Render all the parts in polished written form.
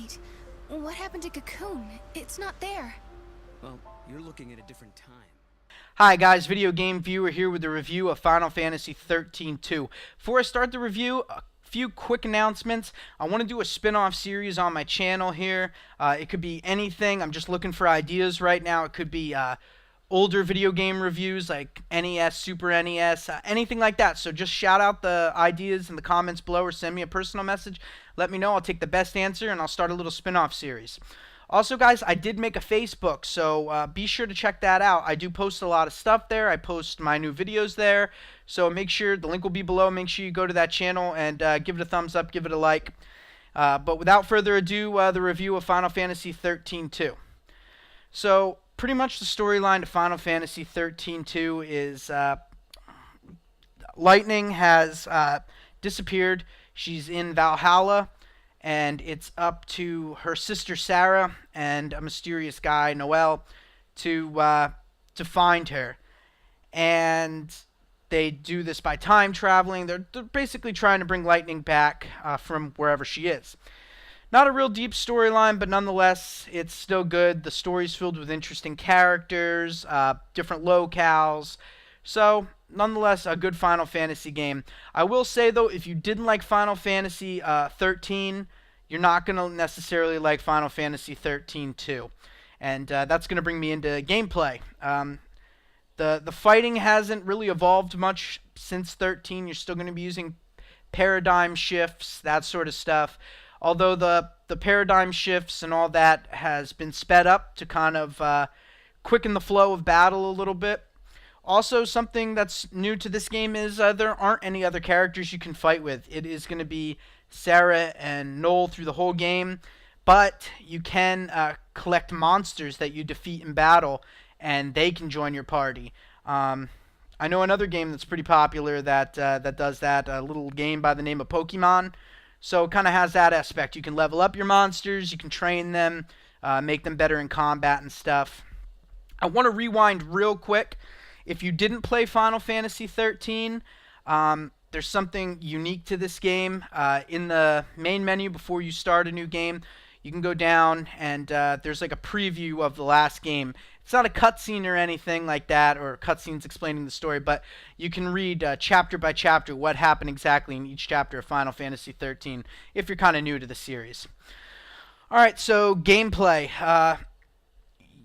Wait, what happened to Cocoon? It's not there. Well, you're looking at a different time. Hi guys, video game viewer here with a review of Final Fantasy XIII-2. Before I start the review, a few quick announcements. I want to do a spin-off series on my channel here. It could be anything. I'm just looking for ideas right now. It could be older video game reviews like NES, Super NES, anything like that. So just shout out the ideas in the comments below or send me a personal message. Let me know. I'll take the best answer and I'll start a little spin-off series. Also, guys, I did make a Facebook, so be sure to check that out. I do post a lot of stuff there. I post my new videos there, so make sure, the link will be below. Make sure you go to that channel and give it a thumbs up, give it a like. But without further ado, the review of Final Fantasy XIII-2. So, pretty much the storyline to Final Fantasy XIII-2 is Lightning has disappeared. She's in Valhalla. And it's up to her sister Sarah and a mysterious guy, Noel, to find her. And they do this by time traveling. They're basically trying to bring Lightning back from wherever she is. Not a real deep storyline, but nonetheless, it's still good. The story's filled with interesting characters, different locales. So, nonetheless, a good Final Fantasy game. I will say, though, if you didn't like Final Fantasy 13, you're not going to necessarily like Final Fantasy 13-2. And that's going to bring me into gameplay. The fighting hasn't really evolved much since 13. You're still going to be using paradigm shifts, that sort of stuff. Although the paradigm shifts and all that has been sped up to kind of quicken the flow of battle a little bit. Also, something that's new to this game is there aren't any other characters you can fight with. It is going to be Sarah and Noel through the whole game, but you can collect monsters that you defeat in battle, and they can join your party. I know another game that's pretty popular that does that, a little game by the name of Pokemon. So it kind of has that aspect. You can level up your monsters, you can train them, make them better in combat and stuff. I want to rewind real quick. If you didn't play Final Fantasy 13, there's something unique to this game. In the main menu before you start a new game, you can go down and there's like a preview of the last game. It's not a cutscene or anything like that, or cutscenes explaining the story, but you can read chapter by chapter what happened exactly in each chapter of Final Fantasy 13 if you're kind of new to the series. Alright, so gameplay.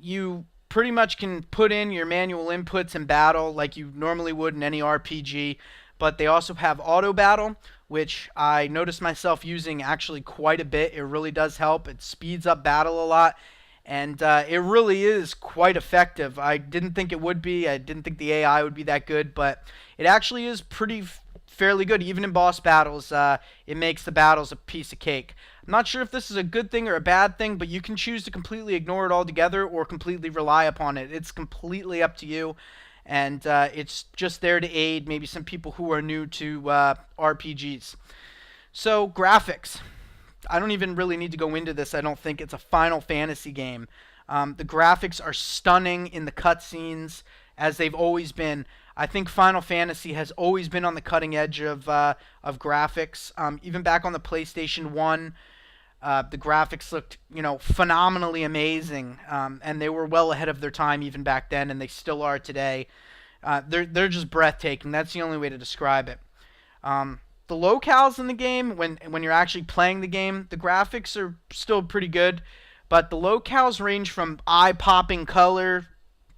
You pretty much can put in your manual inputs in battle like you normally would in any RPG, but they also have auto battle, which I noticed myself using actually quite a bit. It really does help. It speeds up battle a lot, and it really is quite effective. I didn't think it would be. I didn't think the AI would be that good, but it actually is fairly good. Even in boss battles, it makes the battles a piece of cake. I'm not sure if this is a good thing or a bad thing, but you can choose to completely ignore it altogether or completely rely upon it. It's completely up to you, and it's just there to aid maybe some people who are new to RPGs. So, graphics. I don't even really need to go into this. I don't think it's a Final Fantasy game. The graphics are stunning in the cutscenes, as they've always been. I think Final Fantasy has always been on the cutting edge of graphics. Even back on the PlayStation 1, the graphics looked, phenomenally amazing, and they were well ahead of their time even back then, and they still are today. They're just breathtaking. That's the only way to describe it. The locales in the game, when you're actually playing the game, the graphics are still pretty good, but the locales range from eye-popping color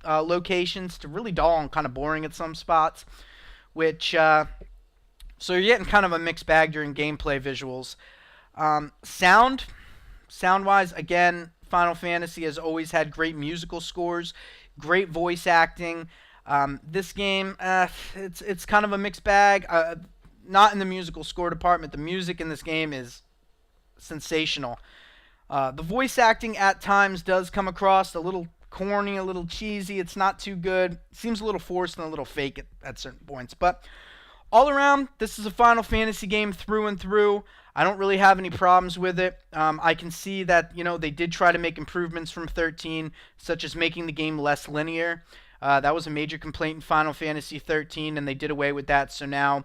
locations to really dull and kind of boring at some spots, which so you're getting kind of a mixed bag during gameplay visuals. Sound-wise, again, Final Fantasy has always had great musical scores, great voice acting. This game, it's kind of a mixed bag. Not in the musical score department. The music in this game is sensational. The voice acting at times does come across a little corny, a little cheesy. It's not too good. Seems a little forced and a little fake at certain points. But all around, this is a Final Fantasy game through and through. I don't really have any problems with it. I can see that, they did try to make improvements from 13, such as making the game less linear. That was a major complaint in Final Fantasy 13, and they did away with that. So now,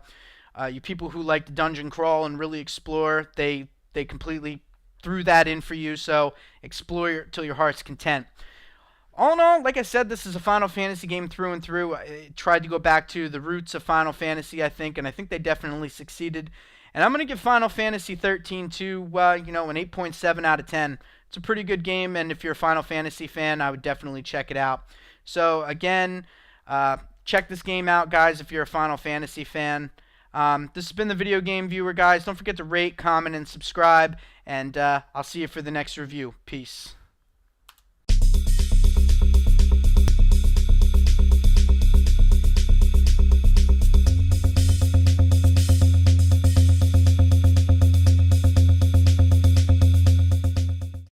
you people who like to dungeon crawl and really explore, they completely threw that in for you, so explore till your heart's content. All in all, like I said, this is a Final Fantasy game through and through. I tried to go back to the roots of Final Fantasy, I think, and I think they definitely succeeded. And I'm going to give Final Fantasy XIII-2, an 8.7 out of 10. It's a pretty good game, and if you're a Final Fantasy fan, I would definitely check it out. So, again, check this game out, guys, if you're a Final Fantasy fan. This has been the Video Game Viewer, guys. Don't forget to rate, comment, and subscribe, and I'll see you for the next review. Peace.